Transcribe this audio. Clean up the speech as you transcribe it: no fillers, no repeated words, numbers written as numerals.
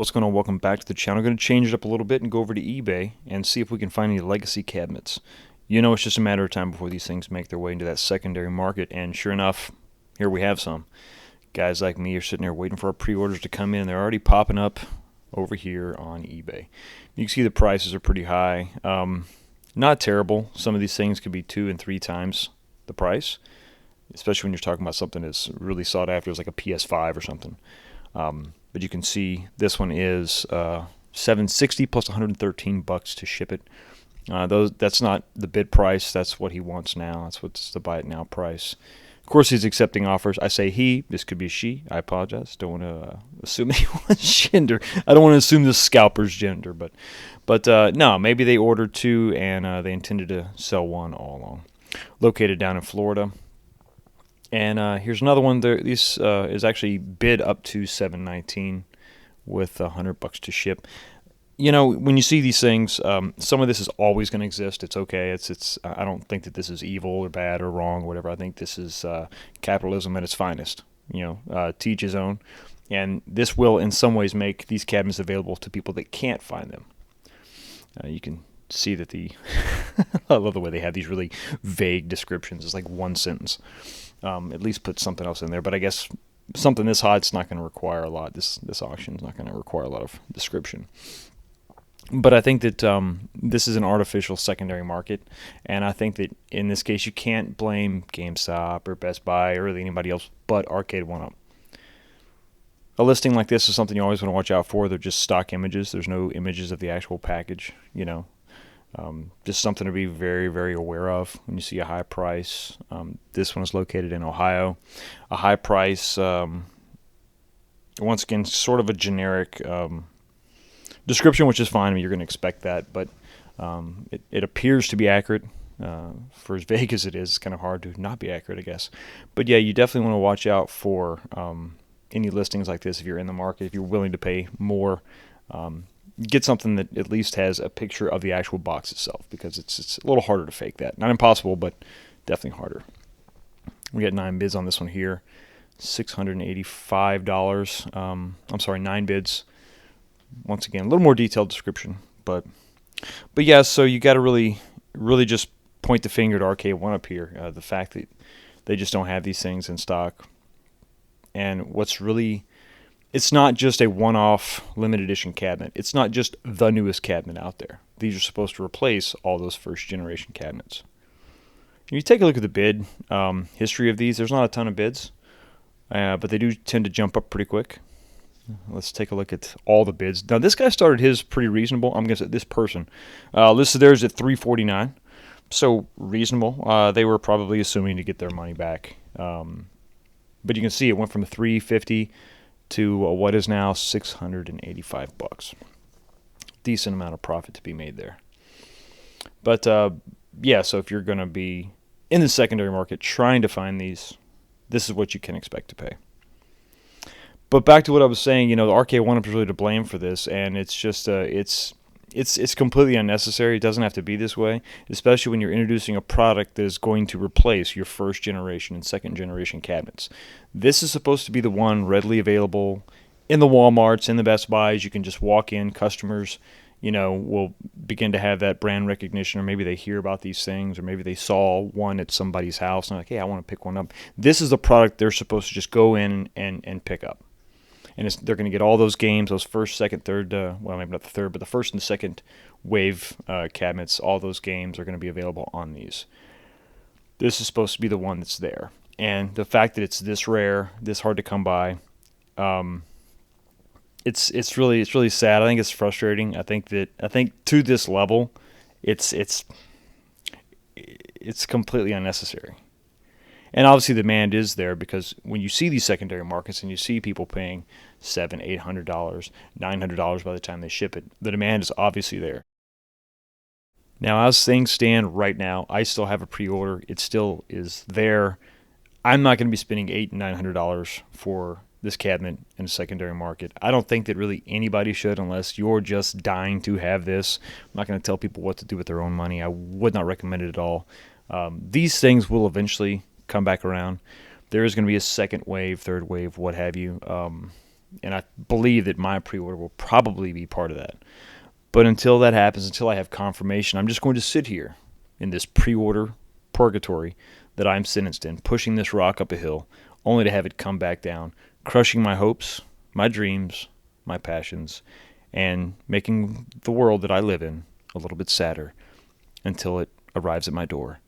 What's going on? Welcome back to the channel. I'm going to change it up a little bit and go over to eBay and see if we can find any legacy cabinets. It's just a matter of time before these things make their way into that secondary market, and sure enough, here we have some. Guys like me are sitting there waiting for our pre-orders to come in, and they're already popping up over here on eBay. You can see the prices are pretty high. Not terrible. Some of these things could be 2 and 3 times the price, especially when you're talking about something that's really sought after, as like a PS5 or something. But you can see this one is $760 plus $113 to ship it. That's not the bid price. That's what he wants now. That's what's the buy it now price. Of course, he's accepting offers. I say he. This could be she. I apologize. Don't want to assume anyone's gender. I don't want to assume the scalper's gender. But no, maybe they ordered 2 and they intended to sell 1 all along. Located down in Florida. And here's another one. This is actually bid up to $719 with $100 to ship. When you see these things, some of this is always going to exist. It's okay. It's. I don't think that this is evil or bad or wrong or whatever. I think this is capitalism at its finest. To each his own. And this will, in some ways, make these cabinets available to people that can't find them. You can see that I love the way they have these really vague descriptions. It's like one sentence. At least put something else in there. But I guess something this hot, it's not going to require a lot. This auction is not going to require a lot of description. But I think that this is an artificial secondary market, and I think that in this case you can't blame GameStop or Best Buy or really anybody else but Arcade 1-Up. A listing like this is something you always want to watch out for. They're just stock images. There's no images of the actual package, just something to be very, very aware of when you see a high price. This one is located in Ohio. A high price, once again, sort of a generic description, which is fine. I mean, you're going to expect that, but it appears to be accurate. For as vague as it is, it's kind of hard to not be accurate, I guess. But yeah, you definitely want to watch out for any listings like this if you're in the market, if you're willing to pay more. Get something that at least has a picture of the actual box itself, because it's a little harder to fake that. Not impossible, but definitely harder. We got 9 bids on this one here. $685. I'm sorry, 9 bids. Once again, a little more detailed description, but yeah. So you got to really just point the finger at Arcade 1-Up here. The fact that they just don't have these things in stock, and it's not just a one-off limited edition cabinet. It's not just the newest cabinet out there. These are supposed to replace all those first-generation cabinets. If you take a look at the bid history of these, there's not a ton of bids, but they do tend to jump up pretty quick. Let's take a look at all the bids. Now, this guy started his pretty reasonable. I'm going to say this person listed theirs at $349, so reasonable. They were probably assuming to get their money back, but you can see it went from $350 to what is now $685. Decent amount of profit to be made there. But yeah, so if you're going to be in the secondary market trying to find these, this is what you can expect to pay. But back to what I was saying, the Arcade 1-Up is really to blame for this, and it's just it's completely unnecessary. It doesn't have to be this way, especially when you're introducing a product that is going to replace your first generation and second generation cabinets. This is supposed to be the one readily available in the Walmarts, in the Best Buys. You can just walk in. Customers, will begin to have that brand recognition, or maybe they hear about these things, or maybe they saw one at somebody's house and they're like, hey, I want to pick one up. This is the product they're supposed to just go in and pick up. And they're going to get all those games, those first, second, third, well, maybe not the third, but the first and second wave cabinets, all those games are going to be available on these. This is supposed to be the one that's there. And the fact that it's this rare, this hard to come by, it's really sad. I think it's frustrating. I think to this level, it's completely unnecessary. And obviously the demand is there, because when you see these secondary markets and you see people paying $700, $800, $900 by the time they ship it, the demand is obviously there. Now, as things stand right now, I still have a pre-order. It still is there. I'm not going to be spending $800 and $900 for this cabinet in a secondary market. I don't think that really anybody should, unless you're just dying to have this. I'm not going to tell people what to do with their own money. I would not recommend it at all. These things will eventually come back around. There is going to be a second wave, third wave, what have you. And I believe that my pre-order will probably be part of that. But until that happens, until I have confirmation, I'm just going to sit here in this pre-order purgatory that I'm sentenced in, pushing this rock up a hill, only to have it come back down, crushing my hopes, my dreams, my passions, and making the world that I live in a little bit sadder until it arrives at my door.